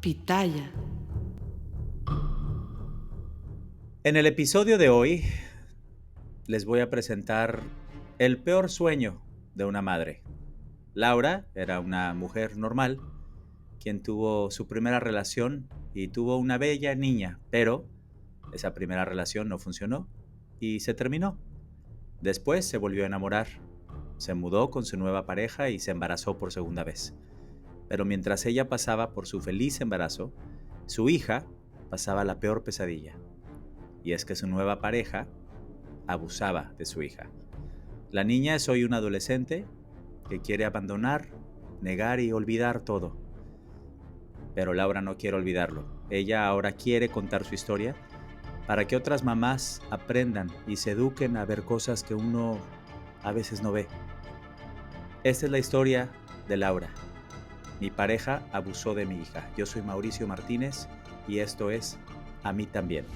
Pitaya. En el episodio de hoy les voy a presentar el peor sueño de una madre. Laura era una mujer normal, quien tuvo su primera relación y tuvo una bella niña, pero esa primera relación no funcionó y se terminó. Después se volvió a enamorar, se mudó con su nueva pareja y se embarazó por segunda vez. Pero mientras ella pasaba por su feliz embarazo, su hija pasaba la peor pesadilla. Y es que su nueva pareja abusaba de su hija. La niña es hoy una adolescente que quiere abandonar, negar y olvidar todo. Pero Laura no quiere olvidarlo. Ella ahora quiere contar su historia para que otras mamás aprendan y se eduquen a ver cosas que uno a veces no ve. Esta es la historia de Laura. Mi pareja abusó de mi hija. Yo soy Mauricio Martínez y esto es A mí también.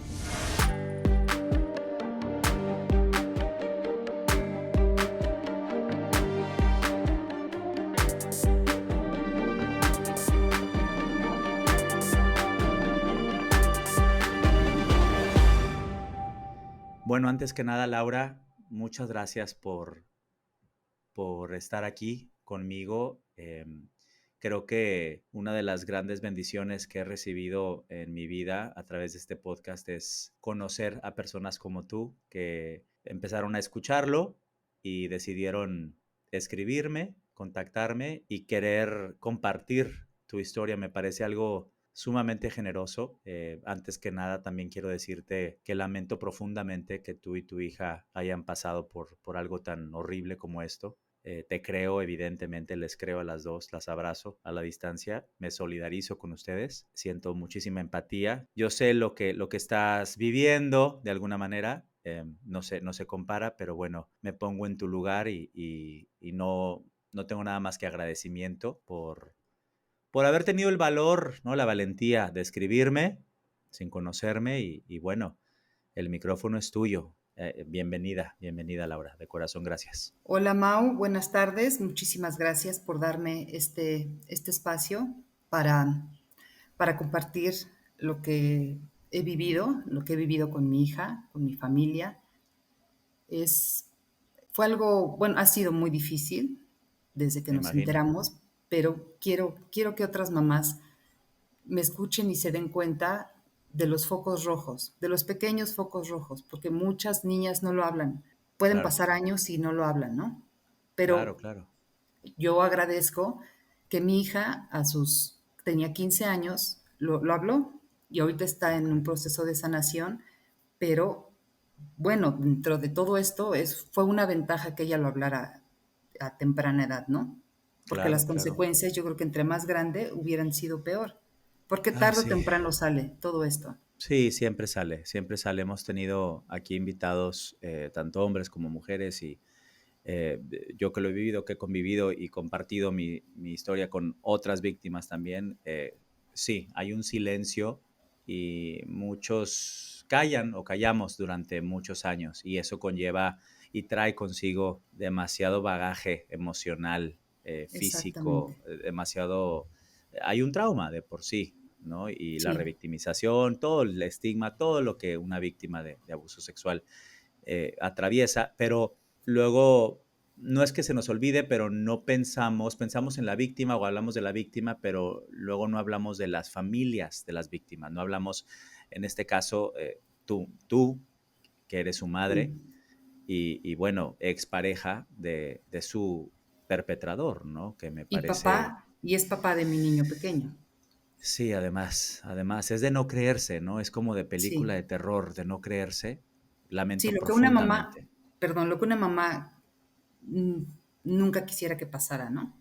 Bueno, antes que nada, Laura, muchas gracias por estar aquí conmigo. Creo que una de las grandes bendiciones que he recibido en mi vida a través de este podcast es conocer a personas como tú que empezaron a escucharlo y decidieron escribirme, contactarme y querer compartir tu historia. Me parece algo sumamente generoso. Antes que nada, también quiero decirte que lamento profundamente que tú y tu hija hayan pasado por algo tan horrible como esto. Te creo, evidentemente, les creo a las dos, las abrazo a la distancia, me solidarizo con ustedes, siento muchísima empatía. Yo sé lo que estás viviendo de alguna manera, no se compara, pero bueno, me pongo en tu lugar y no tengo nada más que agradecimiento por haber tenido el valor, ¿no? La valentía de escribirme sin conocerme y bueno, el micrófono es tuyo. Bienvenida, bienvenida Laura, de corazón gracias. Hola Mau, buenas tardes. Muchísimas gracias por darme este espacio para, para compartir lo que he vivido con mi hija, con mi familia. Es, Fue algo, bueno, ha sido muy difícil desde que Me nos imagino. enteramos, pero quiero que otras mamás me escuchen y se den cuenta de los focos rojos, de los pequeños focos rojos, porque muchas niñas no lo hablan. Pueden Claro, pasar años y no lo hablan, ¿no? claro, Pero claro. yo agradezco que mi hija tenía 15 años, lo habló y ahorita está en Ok. un proceso de sanación, pero bueno, dentro de todo esto fue una ventaja que ella lo hablara a temprana edad, ¿no? Porque las Claro, claro. consecuencias yo creo que entre más grande hubieran sido peor, porque Ay, tarde o sí. temprano sale todo esto. Sí, siempre sale, siempre sale. Hemos tenido aquí invitados, tanto hombres como mujeres, y yo que lo he vivido, que he convivido y compartido mi historia con otras víctimas también, sí, hay un silencio y muchos callan o callamos durante muchos años y eso conlleva y trae consigo demasiado bagaje emocional, físico, Exactamente. demasiado... Hay un trauma de por sí, ¿no? Y la Sí, revictimización, todo el estigma, todo lo que una víctima de abuso sexual atraviesa, pero luego no es que se nos olvide, pero no pensamos en la víctima o hablamos de la víctima, pero luego no hablamos de las familias de las víctimas, no hablamos, en este caso, tú, que eres su madre, sí. y bueno, expareja de su perpetrador, ¿no? Que me parece, Y es papá de mi niño pequeño. sí, además, es de no creerse, ¿no? Es como de película Sí. de terror, de no creerse. Sí, Lamento lo que una mamá, profundamente. perdón, lo que una mamá mm, nunca quisiera que pasara, ¿no?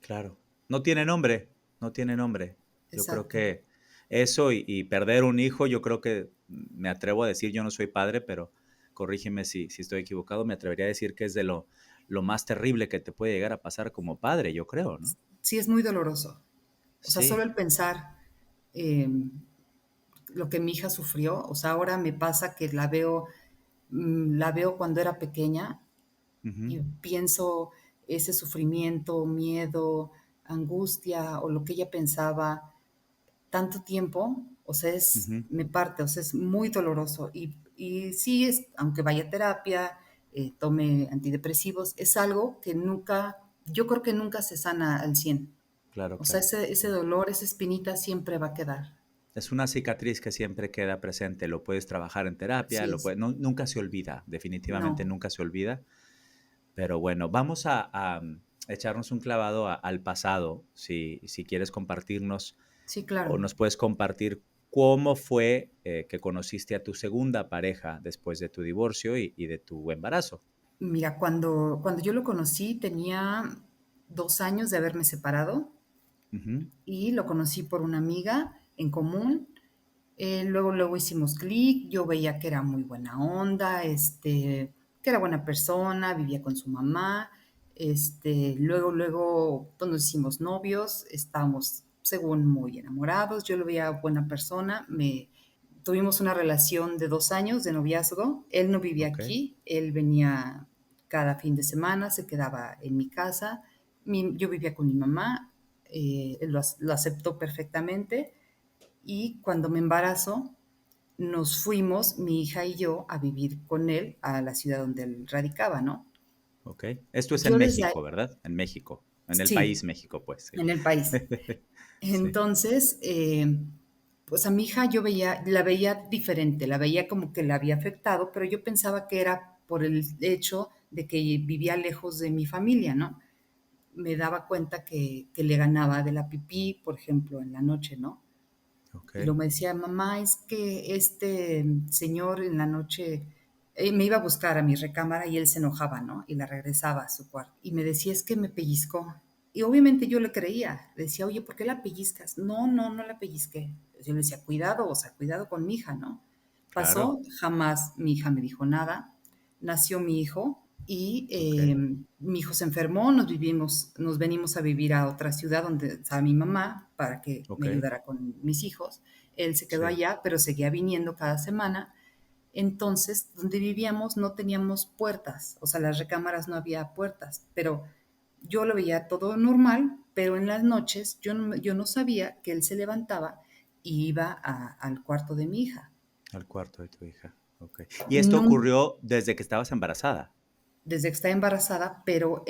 Claro. No tiene nombre, no tiene nombre. Yo creo Exacto. que eso y perder un hijo, yo creo que me atrevo a decir, yo no soy padre, pero corrígeme si estoy equivocado, me atrevería a decir que es de lo más terrible que te puede llegar a pasar como padre, yo creo, ¿no? Sí, es muy doloroso. O sea, solo Sí, el pensar eh, lo que mi hija sufrió, o sea, ahora me pasa que la veo cuando era pequeña ujú, y pienso ese sufrimiento, miedo, angustia o lo que ella pensaba tanto tiempo, o sea, Ujú. me parte, o sea, es muy doloroso. Y sí, aunque vaya a terapia, tome antidepresivos, es algo que nunca, yo creo que nunca se sana al 100. Claro, O sea, claro. ese dolor, esa espinita siempre va a quedar. Es una cicatriz que siempre queda presente. Lo puedes trabajar en terapia, Así es. nunca se olvida, definitivamente No, nunca se olvida. Pero bueno, vamos a echarnos un clavado al pasado, si quieres compartirnos sí, o claro. nos puedes compartir cómo fue que conociste a tu segunda pareja después de tu divorcio y de tu embarazo. Mira, cuando yo lo conocí tenía 2 años de haberme separado Ujú. y lo conocí por una amiga en común. Luego hicimos clic, yo veía que era muy buena onda, que era buena persona, vivía con su mamá. Luego, pues nos hicimos novios, estábamos según muy enamorados, yo lo veía buena persona, tuvimos una relación de 2 años de noviazgo, él no vivía Ok, aquí, él venía cada fin de semana, se quedaba en mi casa, yo vivía con mi mamá, él lo aceptó perfectamente y cuando me embarazo, nos fuimos, mi hija y yo, a vivir con él a la ciudad donde él radicaba, ¿no? ok. Esto es en Yo desde ahí, México, ¿verdad? En México. En el país sí, México, pues, sí. en el país. Sí. Entonces, pues a mi hija la veía diferente, la veía como que la había afectado, pero yo pensaba que era por el hecho de que vivía lejos de mi familia, ¿no? Me daba cuenta que le ganaba de la pipí, por ejemplo, en la noche, ¿no? Ok, Y luego me decía, mamá, es que este señor en la noche me iba a buscar a mi recámara y él se enojaba, ¿no? Y la regresaba a su cuarto. Y me decía, es que me pellizcó. Y obviamente yo le creía. Le decía, oye, ¿por qué la pellizcas? No, no, no la pellizqué. Yo le decía, cuidado, o sea, cuidado con mi hija, ¿no? claro. Pasó, jamás mi hija me dijo nada. Nació mi hijo y Ok, mi hijo se enfermó, nos venimos a vivir a otra ciudad donde estaba mi mamá para que me ok. ayudara con mis hijos. Él se quedó Sí, allá, pero seguía viniendo cada semana. Entonces, donde vivíamos no teníamos puertas, o sea, las recámaras no había puertas, pero yo lo veía todo normal, pero en las noches yo no sabía que él se levantaba y iba al cuarto de mi hija. al cuarto de tu hija. Ok. Y esto Nun- ocurrió desde que estabas embarazada. Desde que está embarazada, pero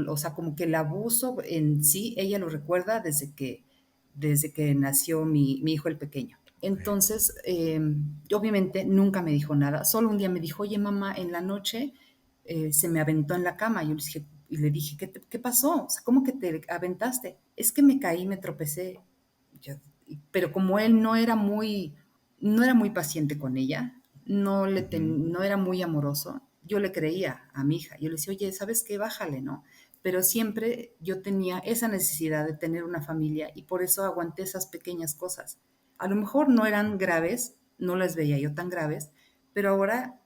o sea, como que el abuso en sí, ella lo recuerda desde que nació mi hijo el pequeño. Ok, Entonces, obviamente nunca me dijo nada, solo un día me dijo, oye mamá, en la noche se me aventó en la cama. Y le dije, ¿qué pasó? O sea, ¿cómo que te aventaste? Es que me caí, me tropecé. Yo- pero como él no era muy paciente con ella, ujú, no era muy amoroso, yo le creía a mi hija. Yo le decía, oye, ¿sabes qué? Bájale, ¿no? Pero siempre yo tenía esa necesidad de tener una familia y por eso aguanté esas pequeñas cosas. A lo mejor no eran graves, no las veía yo tan graves, pero ahora,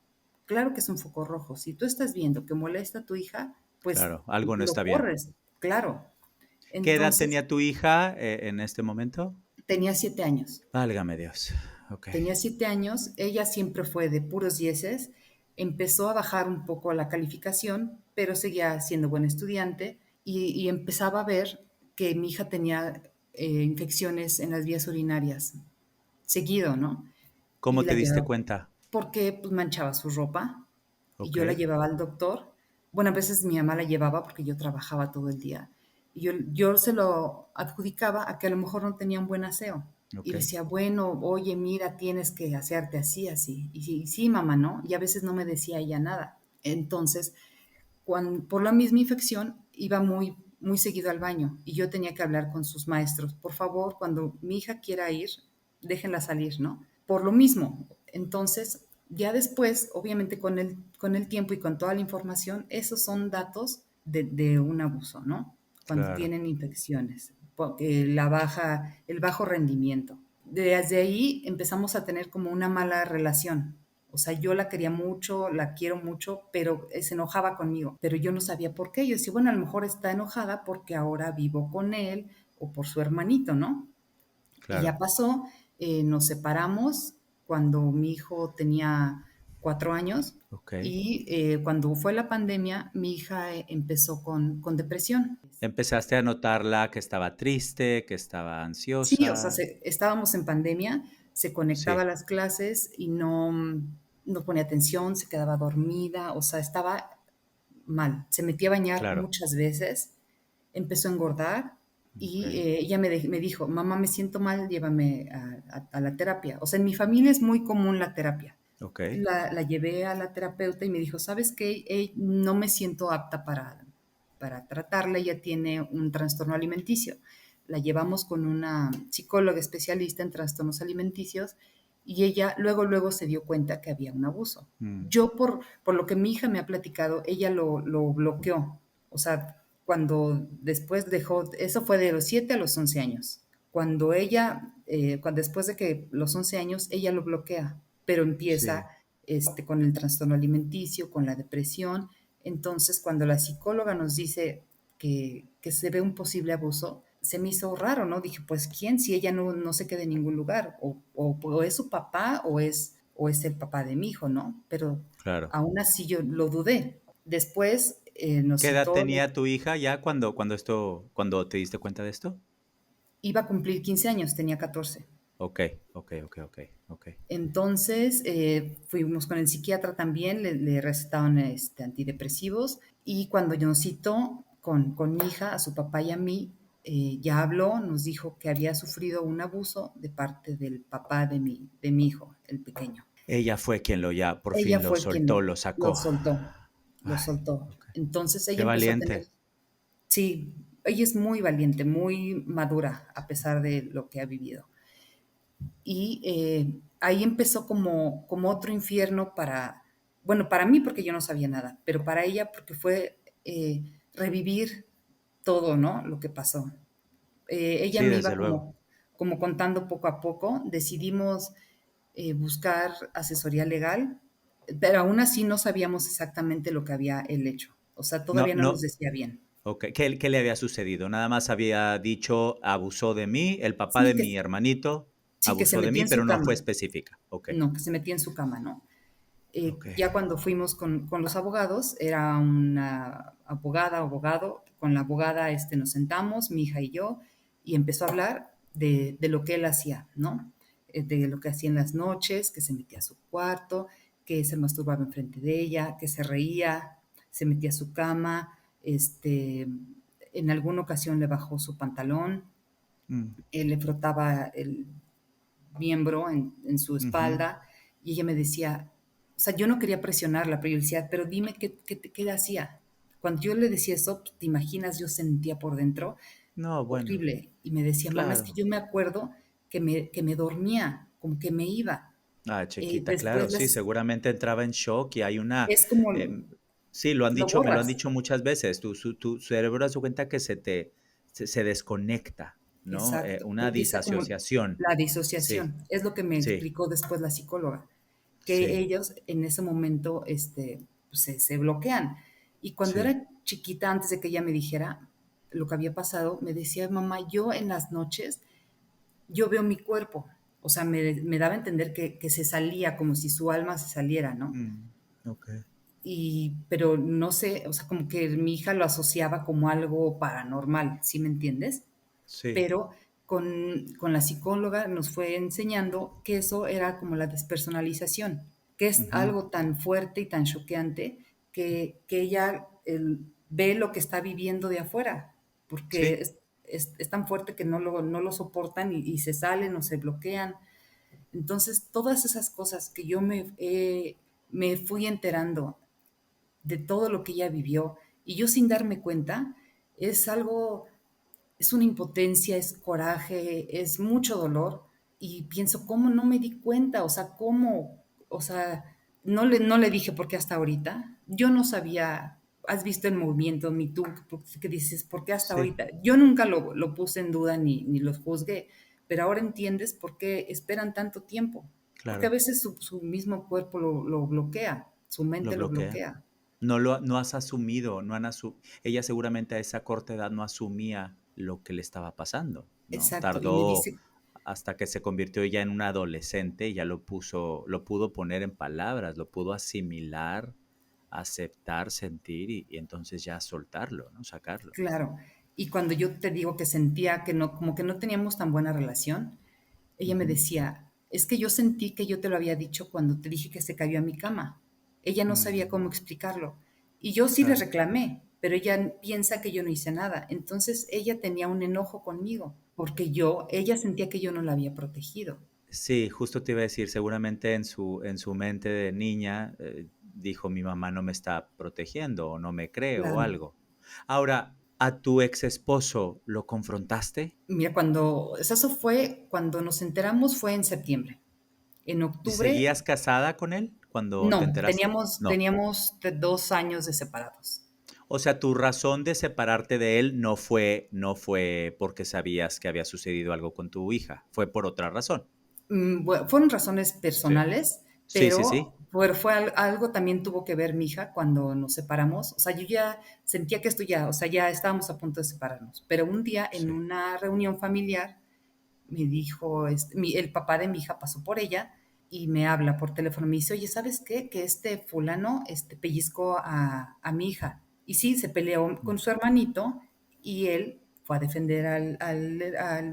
claro que es un foco rojo. Si tú estás viendo que molesta a tu hija, pues claro, algo no lo está bien. corres, claro. ¿Qué edad Entonces, tenía tu hija en este momento? tenía 7 años. Válgame Dios. Ok, Tenía 7 años, ella siempre fue de puros dieces, empezó a bajar un poco la calificación, pero seguía siendo buena estudiante y empezaba a ver que mi hija tenía infecciones en las vías urinarias, seguido, ¿no? Y ¿cómo la te diste llevaba, cuenta? porque pues, manchaba su ropa y Ok, yo la llevaba al doctor. Bueno, a veces mi mamá la llevaba porque yo trabajaba todo el día. Y yo se lo adjudicaba a que a lo mejor no tenía un buen aseo. Y ok, le decía, bueno, oye, mira, tienes que hacerte así, así. Y sí, sí, mamá, ¿no? Y a veces no me decía ella nada. Entonces, por la misma infección, iba muy, muy seguido al baño y yo tenía que hablar con sus maestros. Por favor, cuando mi hija quiera ir, déjenla salir, ¿no? Por lo mismo. Entonces, ya después, obviamente con el tiempo y con toda la información, esos son datos de un abuso, ¿no? Cuando claro, tienen infecciones, porque el bajo rendimiento. Desde ahí empezamos a tener como una mala relación. O sea, yo la quería mucho, la quiero mucho, pero se enojaba conmigo. Pero yo no sabía por qué. Yo decía, bueno, a lo mejor está enojada porque ahora vivo con él o por su hermanito, ¿no? Y ya claro. pasó, nos separamos cuando mi hijo tenía 4 años. Ok. Y cuando fue la pandemia, mi hija empezó con depresión. Empezaste a notarla que estaba triste, que estaba Sí, o sea, ansiosa. estábamos en pandemia, se conectaba a Sí, las clases y no ponía atención, se quedaba dormida, o sea, estaba mal. Se metía a bañar claro. muchas veces, empezó a engordar Ok. y ella me dijo, mamá, me siento mal, llévame a la terapia. O sea, en mi familia es muy común la terapia. Ok. La llevé a la terapeuta y me dijo, ¿sabes qué? No me siento apta para tratarla, ella tiene un trastorno alimenticio. La llevamos con una psicóloga especialista en trastornos alimenticios y ella luego se dio cuenta que había un abuso. Mm, Yo, por lo que mi hija me ha platicado, ella lo bloqueó. O sea, cuando después dejó, eso fue de los 7 a los 11 años. Cuando después de que los 11 años, ella lo bloquea, pero empieza sí. con el trastorno alimenticio, con la depresión. Entonces, cuando la psicóloga nos dice que se ve un posible abuso, se me hizo raro, ¿no? Dije, pues, ¿quién? Si ella no se queda en ningún lugar, o es su papá o es el papá de mi hijo, ¿no? Pero Claro. aún así yo lo dudé. Después nos ¿Qué edad citó, tenía tu hija ya cuando te diste cuenta de esto? iba a cumplir 15 años, tenía 14. Ok, ok, ok, ok, ok. Entonces fuimos con el psiquiatra también, le recetaron antidepresivos y cuando nos citó con mi hija, a su papá y a mí, ya habló, nos dijo que había sufrido un abuso de parte del papá de mi hijo, el pequeño. Ella fue quien ya por Ella fin lo fue soltó, quien lo lo sacó. soltó, lo Ay, soltó. ok. Entonces Qué ella empezó a tener, valiente. sí, ella es muy valiente, muy madura a pesar de lo que ha vivido. Y ahí empezó como otro infierno bueno, para mí porque yo no sabía nada, pero para ella porque fue revivir todo, ¿no? Lo que pasó. Ella Sí, me desde iba luego. como contando poco a poco, decidimos buscar asesoría legal, pero aún así no sabíamos exactamente lo que había él hecho. O sea, No, todavía no nos no, decía bien. ok. ¿Qué le había sucedido? Nada más había dicho, abusó de mí, el papá de Sí, mi hermanito sí, que se abusó de metía mí, en su pero no fue cama. específica. Ok, No, que se metía en su cama, ¿no? ok. Ya cuando fuimos con los abogados, era una abogado, con la abogada nos sentamos, mi hija y yo, y empezó a hablar de lo que él hacía, ¿no? De lo que hacía en las noches, que se metía a su cuarto, que se masturbaba enfrente de ella, que se reía, se metía a su cama, en alguna ocasión le bajó su pantalón, Mm, él le frotaba el miembro en su ujú. espalda y ella me decía, o sea, yo no quería presionarla, pero yo le decía, pero dime qué hacía. Cuando yo le decía eso, te imaginas, yo sentía por dentro No, bueno, horrible y me decía, mamá, es que claro. yo me acuerdo que me dormía, como que me iba. Ah, chiquita, claro, Después sí, seguramente entraba en shock y hay una, es como sí, lo me lo han borras. dicho muchas veces, tu cerebro da cuenta que se desconecta, ¿no? Exacto, Una empieza como disasociación. la Sí, disociación, es lo que me sí, explicó después la psicóloga, que sí, ellos en ese momento pues, se bloquean. Y cuando sí. era chiquita, antes de que ella me dijera lo que había pasado, me decía, mamá, yo en las noches, yo veo mi cuerpo, o sea, me daba a entender que se salía, como si su alma se saliera, ¿no? Mm, okey. Pero no sé, o sea, como que mi hija lo asociaba como algo paranormal, ¿sí me entiendes? Sí. Pero con la psicóloga nos fue enseñando que eso era como la despersonalización, que es Ujú. algo tan fuerte y tan choqueante que ella ve lo que está viviendo de afuera, porque Sí, es tan fuerte que no lo soportan y se salen o se bloquean. Entonces, todas esas cosas que yo me fui enterando de todo lo que ella vivió y yo sin darme cuenta, es algo, es una impotencia, es coraje, es mucho dolor y pienso, ¿cómo no me di cuenta? O sea, ¿cómo? O sea, no le dije por qué hasta ahorita. Yo no sabía, has visto el movimiento Me Too, que dices, ¿por qué hasta sí, ahorita? Yo nunca lo puse en duda ni los juzgué, pero ahora entiendes por qué esperan tanto tiempo. Porque a claro, veces su mismo cuerpo lo bloquea, su lo mente lo bloquea. bloquea. No has asumido, no han asu ella seguramente a esa corta edad no asumía lo que le estaba pasando, ¿no? Exacto. Y me Tardó dice, hasta que se convirtió ya en una adolescente y ya lo pudo poner en palabras, lo pudo asimilar, aceptar, sentir y entonces ya soltarlo, ¿no? Sacarlo. Claro. Y cuando yo te digo que sentía que no, como que no teníamos tan buena relación, ella me Ujú. decía, es que yo sentí que yo te lo había dicho cuando te dije que se cayó a mi cama. Ella no sabía cómo Mm, explicarlo. Y yo sí le claro. reclamé, pero ella piensa que yo no hice nada. Entonces ella tenía un enojo conmigo, porque ella sentía que yo no la había protegido. Sí, justo te iba a decir, seguramente en su mente de niña dijo mi mamá no me está protegiendo o no me cree o Claro. algo. Ahora, ¿a tu ex esposo lo confrontaste? Mira, eso fue cuando nos enteramos fue en septiembre. En octubre, ¿Seguías casada con él cuando te no, enteraste? teníamos, No. teníamos 2 años de separados. O sea, tu razón de separarte de él no fue porque sabías que había sucedido algo con tu hija, fue por otra razón. Fueron razones Sí. personales, Sí, sí, pero sí. algo también tuvo que ver mi hija cuando nos separamos. O sea, yo ya sentía que esto ya, o sea, ya estábamos a punto de separarnos. Pero un día en Sí. una reunión familiar me dijo, el papá de mi hija pasó por ella y me habla por teléfono. Me dice, oye, ¿sabes qué? Que este fulano pellizcó a mi hija. Y sí, se peleó con Mm, su hermanito y él fue a defender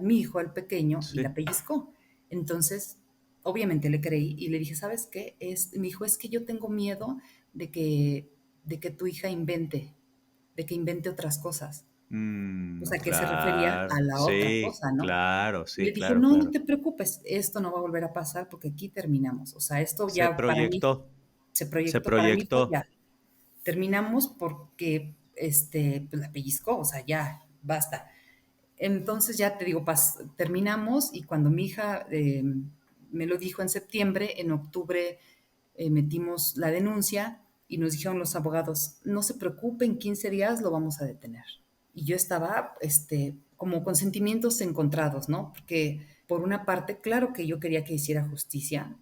mi hijo, al pequeño, y la sí. pellizcó. Entonces, obviamente le creí y le dije, ¿sabes qué? Me dijo, es que yo tengo miedo de que, de que tu hija invente, de que invente otras cosas. O sea, que se refería a Claro. la otra Sí, cosa, ¿no? claro, Y le sí, dije, claro, no, no claro. te preocupes, esto no va a volver a pasar porque aquí terminamos. O sea, esto Se ya para mí proyectó, se se proyectó, para mí fue proyectó. ya. Terminamos porque pues la pellizcó, o sea, ya, basta. Entonces ya te digo, terminamos y cuando mi hija me lo dijo en septiembre, en octubre metimos la denuncia y nos dijeron los abogados, no se preocupen, 15 días lo vamos a detener. Y yo estaba como con sentimientos encontrados, ¿no? Porque por una parte, claro que yo quería que hiciera justicia,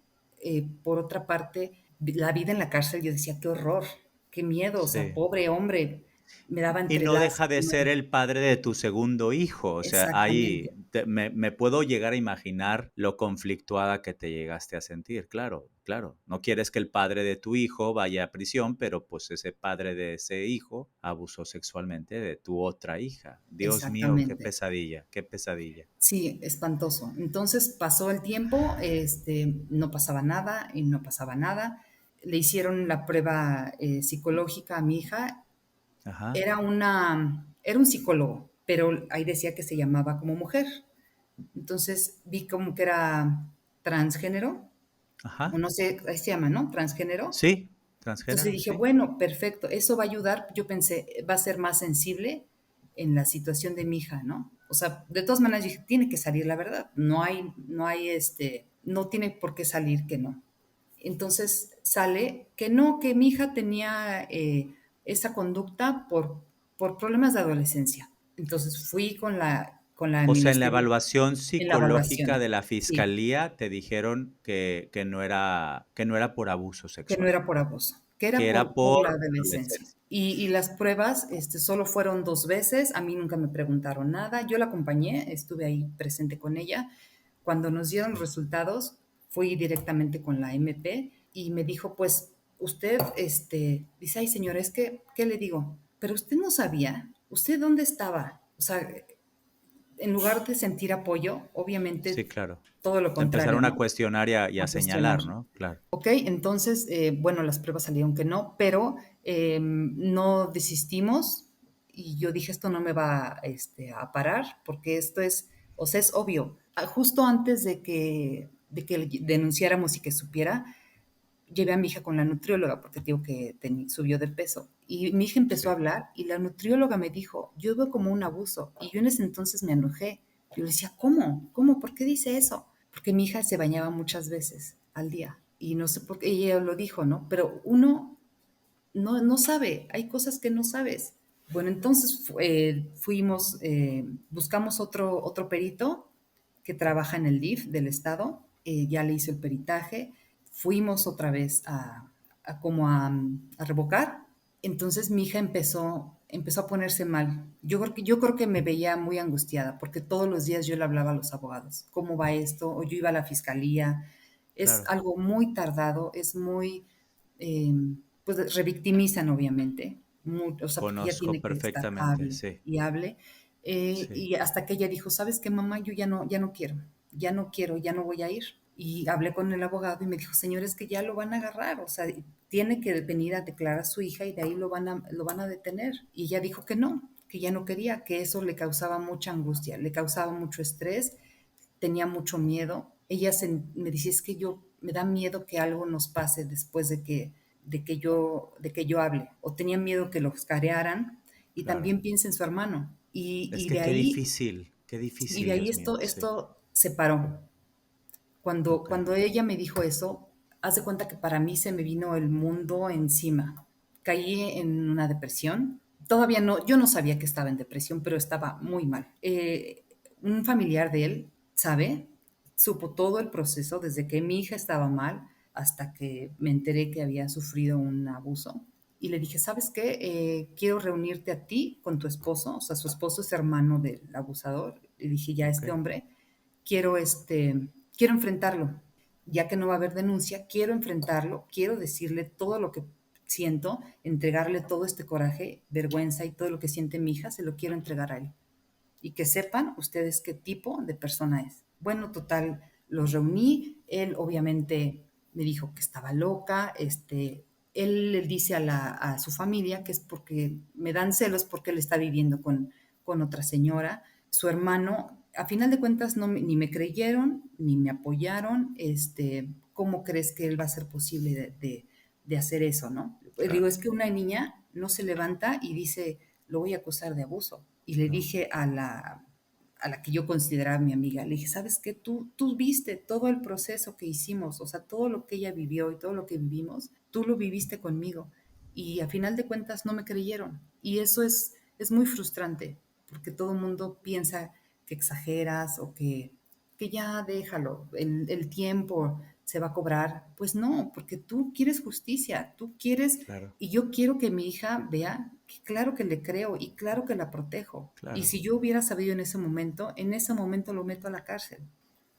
por otra parte, la vida en la cárcel, yo decía, qué horror, qué miedo, o sea, Sí. pobre hombre, me daba Y entre no las... deja de ser el padre de tu segundo hijo, o sea, Exactamente. me puedo llegar a imaginar lo conflictuada que te llegaste a sentir, claro, claro. No quieres que el padre de tu hijo vaya a prisión, pero pues ese padre de ese hijo abusó sexualmente de tu otra hija. Dios mío, qué Exactamente. pesadilla, qué pesadilla. Sí, espantoso. Entonces pasó el tiempo, no pasaba nada y no pasaba nada. Le hicieron la prueba psicológica a mi hija. Ajá, Era un psicólogo, pero ahí decía que se llamaba como mujer. Entonces vi como que era transgénero, o ajá. no sé, ahí se llama, ¿no? Transgénero. Sí, Entonces transgénero, dije, sí. bueno, perfecto, eso va a ayudar. Yo pensé, va a ser más sensible en la situación de mi hija, ¿no? O sea, de todas maneras dije, tiene que salir la verdad. No tiene por qué salir que no. Entonces sale que no, que mi hija tenía esa conducta por problemas de adolescencia. Entonces fui con la O sea, en la ministerio evaluación en la psicológica evaluación. de la Sí, fiscalía te dijeron que no era por abuso que no sexual, era por abuso, que que era era por la por adolescencia. adolescencia. Y las pruebas solo fueron 2 veces, a mí nunca me preguntaron nada, yo la acompañé, estuve ahí presente con ella. Cuando nos dieron los Sí. resultados, fui directamente con la MP y me dijo, pues usted, dice, ay señora, es que, ¿qué le digo? Pero usted no sabía, ¿usted dónde estaba? O sea, en lugar de sentir apoyo, Sí, obviamente claro. todo lo Te contrario, empezaron a ¿no? cuestionar y a A cuestionar. señalar, ¿no? Claro. Ok, entonces, bueno, las pruebas salieron que no, pero no desistimos y yo dije, esto no me va a parar porque esto es, o sea, es obvio. Justo antes de que denunciáramos y que supiera, llevé a mi hija con la nutrióloga porque digo que subió de peso. Y mi hija empezó a Sí. hablar y la nutrióloga me dijo, yo veo como un abuso. Y yo en ese entonces me enojé. Yo le decía, ¿cómo? ¿Cómo? ¿Por qué dice eso? Porque mi hija se bañaba muchas veces al día. Y no sé por qué ella lo dijo, ¿no? Pero uno no sabe, hay cosas que no sabes. Bueno, entonces buscamos otro perito que trabaja en el DIF del estado, ya le hizo el peritaje, fuimos otra vez a revocar. Entonces mi hija empezó empezó a ponerse mal. Yo creo que me veía muy angustiada porque todos los días yo le hablaba a los abogados, ¿cómo va esto? O yo iba a la fiscalía. Es Claro, algo muy tardado, es muy, eh, pues revictimizan obviamente, o sea, porque ella conozco tiene que estar perfectamente, hable sí, y hable. sí, Y hasta que ella dijo, ¿sabes qué, mamá? Yo ya no quiero, ya no voy a ir. Y hablé con el abogado y me dijo, señores, que ya lo van a agarrar, o sea, tiene que venir a declarar a su hija y de ahí lo van a detener. Y ella dijo que ya no quería, que eso le causaba mucha angustia, le causaba mucho estrés, tenía mucho miedo. Me decía, es que me da miedo que algo nos pase después de que yo hable, o tenía miedo que los carearan, y claro. también piensa en su hermano. Es Y que de ahí, qué y difícil, de ahí Dios mío, sí. esto se paró. Cuando, Ok, cuando ella me dijo eso, haz de cuenta que para mí se me vino el mundo encima. Caí en una depresión. Todavía no, yo no sabía que estaba en depresión, pero estaba muy mal. Un familiar de él, ¿sabe? Supo todo el proceso desde que mi hija estaba mal hasta que me enteré que había sufrido un abuso. Y le dije, ¿sabes qué? Quiero reunirte a ti con tu esposo, o sea, su esposo es hermano del abusador. Le dije, ya ok, este hombre quiero, quiero enfrentarlo. Ya que no va a haber denuncia, quiero enfrentarlo, quiero decirle todo lo que siento, entregarle todo este coraje, vergüenza y todo lo que siente mi hija, se lo quiero entregar a él. Y que sepan ustedes qué tipo de persona es. Bueno, total, los reuní, él obviamente me dijo que estaba loca, él le dice a su familia que es porque me dan celos porque él está viviendo con otra señora. Su hermano, a final de cuentas, ni me creyeron, ni me apoyaron. ¿Cómo crees que él va a ser posible de hacer eso, no? Digo, claro, es que una niña no se levanta y dice, lo voy a acusar de abuso. Y le no, dije a la que yo consideraba mi amiga, le dije, ¿sabes qué? Tú viste todo el proceso que hicimos, o sea, todo lo que ella vivió y todo lo que vivimos, tú lo viviste conmigo. Y a final de cuentas no me creyeron. Y eso es muy frustrante, porque todo el mundo piensa que exageras o que ya déjalo, el tiempo se va a cobrar. Pues no, porque tú quieres justicia, tú quieres, claro, y yo quiero que mi hija vea que claro que le creo y claro que la protejo. Y claro. si yo hubiera sabido en ese momento lo meto a la cárcel.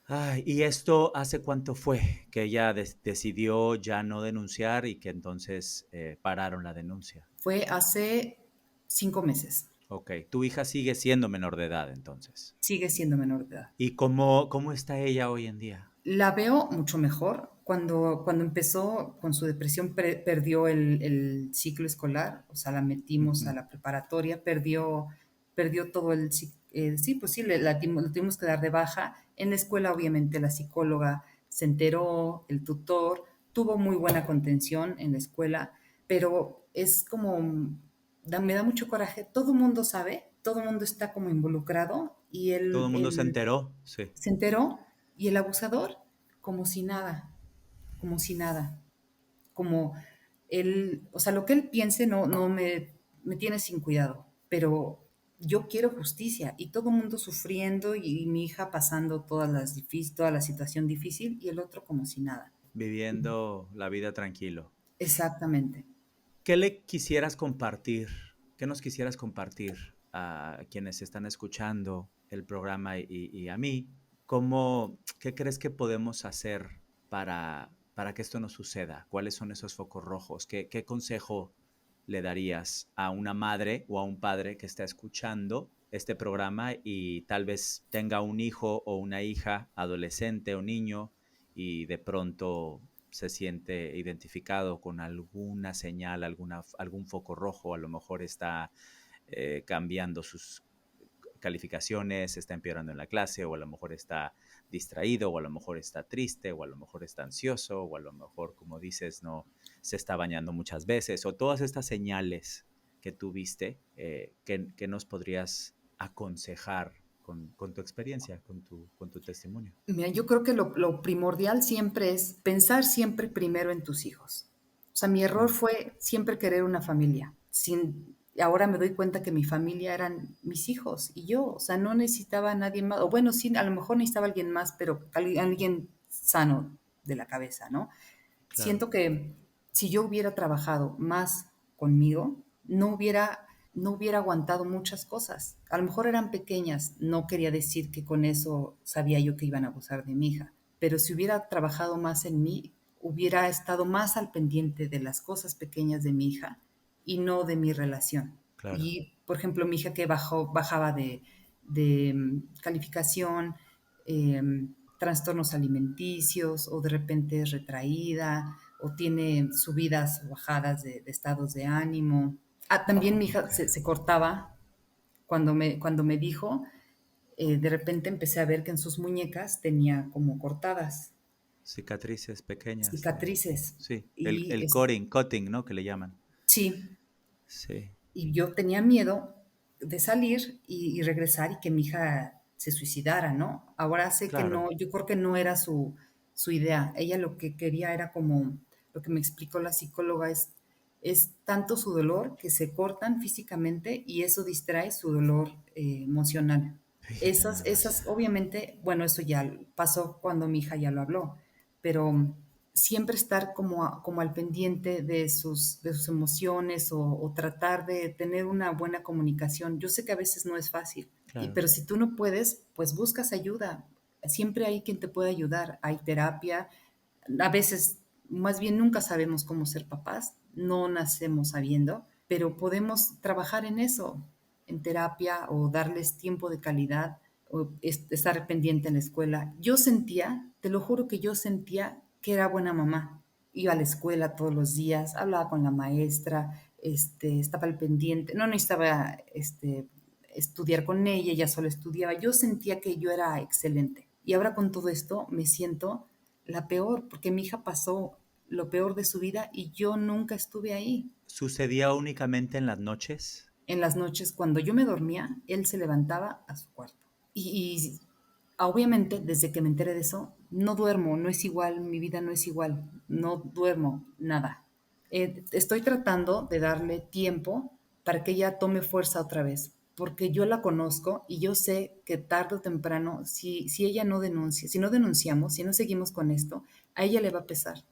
Ay, ¿y esto hace cuánto fue que ella decidió ya no denunciar y que entonces pararon la denuncia? Fue hace 5 meses. Ok, tu hija sigue siendo menor de edad entonces. Sigue siendo menor de edad. ¿Y cómo está ella hoy en día? La veo mucho mejor. Cuando empezó con su depresión, perdió el ciclo escolar, o sea, la metimos a Ujú, la preparatoria, perdió todo sí, pues sí, la tuvimos que dar de baja. En la escuela, obviamente, la psicóloga se enteró, el tutor, tuvo muy buena contención en la escuela, pero es como, me da mucho coraje. Todo el mundo sabe, todo el mundo está como involucrado y ¿todo él, el mundo se él enteró? Sí. se enteró y el abusador, como si nada, como si nada, como él, o sea, lo que él piense no me tiene sin cuidado, pero yo quiero justicia y todo el mundo sufriendo y mi hija pasando toda la situación difícil y el otro como si nada. Viviendo la vida tranquilo. Exactamente. ¿Qué le quisieras compartir? ¿Qué nos quisieras compartir a quienes están escuchando el programa y a mí? ¿Qué crees que podemos hacer para que esto no suceda? ¿Cuáles son esos focos rojos? ¿Qué consejo le darías a una madre o a un padre que está escuchando este programa y tal vez tenga un hijo o una hija, adolescente o niño, y de pronto se siente identificado con alguna señal, algún foco rojo, a lo mejor está cambiando sus calificaciones, está empeorando en la clase, o a lo mejor está distraído, o a lo mejor está triste, o a lo mejor está ansioso, o a lo mejor, como dices, no se está bañando muchas veces, o todas estas señales que tú viste, que nos podrías aconsejar con tu experiencia, con tu testimonio. Mira, yo creo que lo primordial siempre es pensar siempre primero en tus hijos. O sea, mi error Mm, fue siempre querer una familia. Ahora me doy cuenta que mi familia eran mis hijos y yo. O sea, no necesitaba a nadie más. O bueno, sí, a lo mejor necesitaba a alguien más, pero alguien sano de la cabeza, ¿no? claro, Siento que si yo hubiera trabajado más conmigo, no hubiera no hubiera aguantado muchas cosas. A lo mejor eran pequeñas, no quería decir que con eso sabía yo que iban a abusar de mi hija, pero si hubiera trabajado más en mí, hubiera estado más al pendiente de las cosas pequeñas de mi hija y no de mi relación. Claro, Y, por ejemplo, mi hija que bajaba de calificación, trastornos alimenticios, o de repente es retraída, o tiene subidas o bajadas de estados de ánimo. También mi hija ok. se cortaba cuando me dijo, de repente empecé a ver que en sus muñecas tenía como cortadas, Cicatrices pequeñas. cicatrices. Sí, Y el cutting, ¿no? Que le llaman. sí, Sí, y yo tenía miedo de salir y regresar y que mi hija se suicidara, ¿no? Ahora sé que claro, no, yo creo que no era su idea. Ella lo que quería era como, lo que me explicó la psicóloga es tanto su dolor que se cortan físicamente y eso distrae su dolor emocional. fíjate Esas, nada más. esas, obviamente, bueno, eso ya pasó cuando mi hija ya lo habló, pero siempre estar como al pendiente de sus emociones o tratar de tener una buena comunicación. Yo sé que a veces no es fácil, Claro, pero si tú no puedes, pues buscas ayuda. Siempre hay quien te puede ayudar. Hay terapia. A veces, más bien, nunca sabemos cómo ser papás. No nacemos sabiendo, pero podemos trabajar en eso, en terapia o darles tiempo de calidad o estar pendiente en la escuela. Yo sentía, te lo juro que yo sentía que era buena mamá. Iba a la escuela todos los días, hablaba con la maestra, estaba al pendiente, no necesitaba estudiar con ella solo estudiaba. Yo sentía que yo era excelente. Y ahora con todo esto me siento la peor, porque mi hija pasó lo peor de su vida y yo nunca estuve ahí. ¿sucedía únicamente en las noches? En las noches, cuando yo me dormía, él se levantaba a su cuarto. Y obviamente, desde que me enteré de eso, no duermo, no es igual, mi vida no es igual, no duermo, nada. Estoy tratando de darle tiempo para que ella tome fuerza otra vez, porque yo la conozco y yo sé que tarde o temprano, si ella no denuncia, si no denunciamos, si no seguimos con esto, a ella le va a pesar.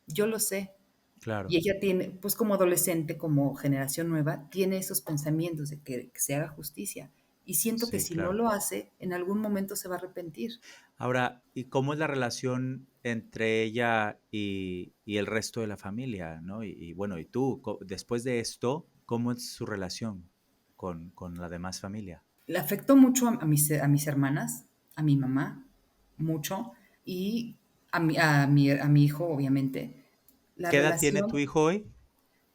Yo lo sé, y Claro, ella tiene, pues como adolescente, como generación nueva, tiene esos pensamientos de que se haga justicia. Y siento que sí, si no claro. lo hace, en algún momento se va a arrepentir. Ahora, ¿y cómo es la relación entre ella y el resto de la familia, ¿no? Y bueno, y tú, después de esto, ¿cómo es su relación con la demás familia? Le afectó mucho a mis hermanas, a mi mamá, mucho, y a mi hijo, obviamente. La ¿Qué edad tiene tu relación hijo hoy?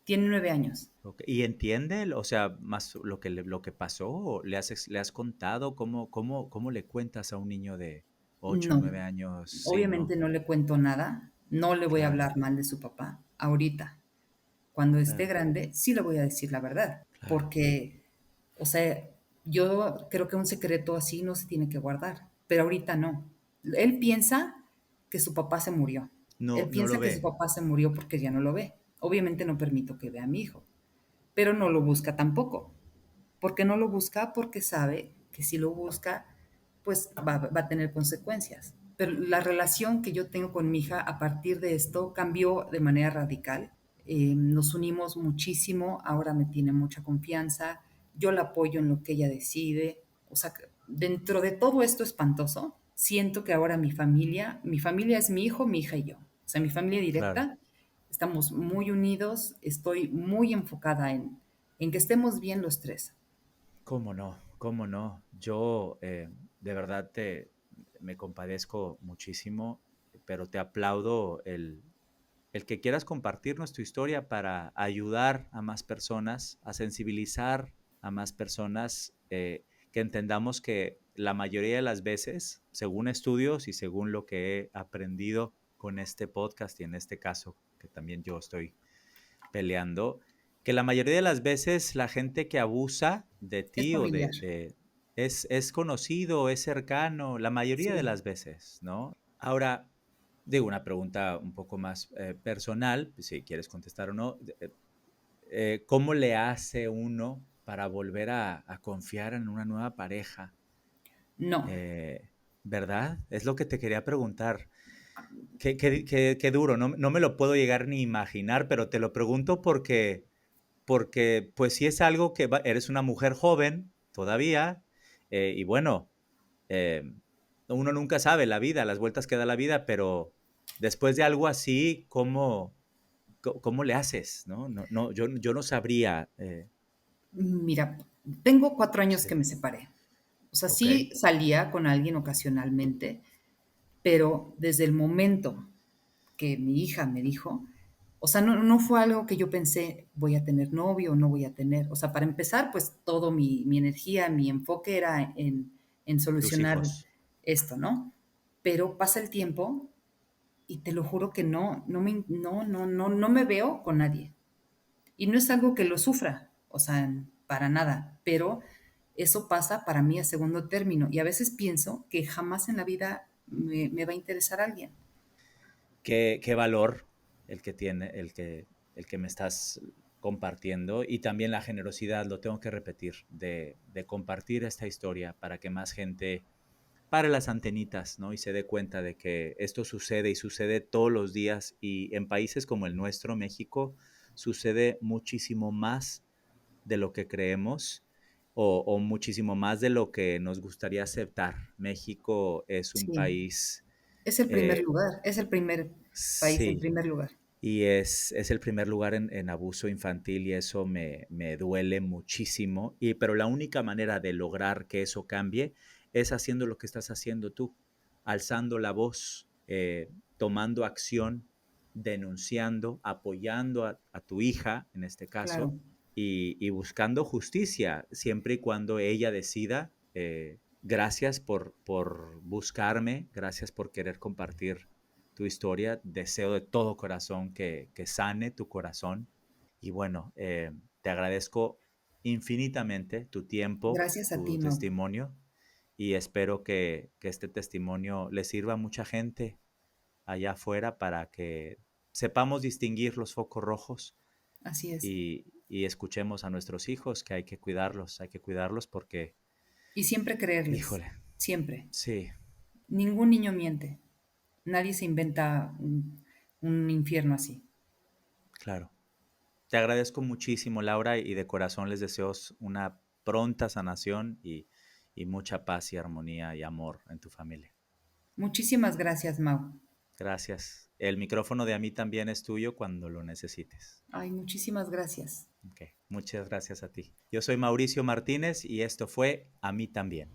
tiene 9 años. Ok, ¿y entiende, o sea, más lo que pasó? ¿O le has contado cómo le cuentas a un niño de 8 o No, 9 años? Sí, ¿no? obviamente no le cuento nada, no le voy a Claro, hablar mal de su papá ahorita. Cuando esté claro, grande, sí le voy a decir la verdad, claro, porque, o sea, yo creo que un secreto así no se tiene que guardar, pero ahorita no. Él piensa que su papá se murió. no, Él no lo piensa que su ve. papá se murió porque ya no lo ve. Obviamente no permito que vea a mi hijo, pero no lo busca tampoco. ¿Por qué no lo busca? Porque sabe que si lo busca, pues va a tener consecuencias. Pero la relación que yo tengo con mi hija a partir de esto cambió de manera radical. Nos unimos muchísimo, ahora me tiene mucha confianza, yo la apoyo en lo que ella decide. O sea, dentro de todo esto espantoso, siento que ahora mi familia es mi hija y yo. O sea, mi familia Claro. directa, estamos muy unidos, estoy muy enfocada en que estemos bien los tres. ¿Cómo no? ¿Cómo no? Yo de verdad me compadezco muchísimo, pero te aplaudo el que quieras compartirnos tu historia para ayudar a más personas, a sensibilizar a más personas, que entendamos que la mayoría de las veces, según estudios y según lo que he aprendido con este podcast y en este caso que también yo estoy peleando, que la mayoría de las veces la gente que abusa de Es ti o familiar. es conocido, es cercano, la mayoría de Sí. las veces, ¿no? Ahora, digo una pregunta un poco más personal, si quieres contestar o no. ¿Cómo le hace uno para volver a confiar en una nueva pareja? No, Eh, ¿Verdad? Es lo que te quería preguntar. Qué duro, no me lo puedo llegar ni imaginar, pero te lo pregunto porque porque pues sí es algo que eres una mujer joven todavía, y bueno, eh, uno nunca sabe la vida, las vueltas que da la vida, pero después de algo así, ¿cómo le haces? ¿No? No, no, yo no sabría. Mira, tengo 4 años que Sí, me separé. O sea, ok, sí salía con alguien ocasionalmente, pero desde el momento que mi hija me dijo, o sea, no fue algo que yo pensé, voy a tener novio o no voy a tener. O sea, para empezar, pues todo mi energía, mi enfoque era en tus solucionar hijos. esto, ¿no? Pero pasa el tiempo y te lo juro que no me veo con nadie. Y no es algo que lo sufra, o sea, para nada, pero eso pasa para mí a segundo término. Y a veces pienso que jamás en la vida me va a interesar alguien. Qué valor el que tiene, el que me estás compartiendo y también la generosidad, lo tengo que repetir, de compartir esta historia para que más gente pare las antenitas, ¿no? Y se dé cuenta de que esto sucede y sucede todos los días y en países como el nuestro, México, sucede muchísimo más de lo que creemos o muchísimo más de lo que nos gustaría aceptar. México es un Sí, país, es el primer eh, lugar, es el primer país en sí, primer lugar. y es el primer lugar en abuso infantil y eso me duele muchísimo. Pero la única manera de lograr que eso cambie es haciendo lo que estás haciendo tú, alzando la voz, tomando acción, denunciando, apoyando a tu hija, en este caso, Claro. y buscando justicia, siempre y cuando ella decida. Gracias por buscarme, gracias por querer compartir tu historia. Deseo de todo corazón que sane tu corazón. Y bueno, te agradezco infinitamente tu tiempo, Gracias a tu ti, Mau. testimonio y espero que este testimonio le sirva a mucha gente allá afuera para que sepamos distinguir los focos rojos Así es. y escuchemos a nuestros hijos que hay que cuidarlos porque, Y siempre creerles, híjole, siempre. sí, Ningún niño miente. Nadie se inventa un infierno así. claro. Te agradezco muchísimo, Laura, y de corazón les deseo una pronta sanación y mucha paz y armonía y amor en tu familia. Muchísimas gracias, Mau. Gracias. El micrófono de a mí también es tuyo cuando lo necesites. Ay, muchísimas gracias. Ok, muchas gracias a ti. Yo soy Mauricio Martínez y esto fue A mí también.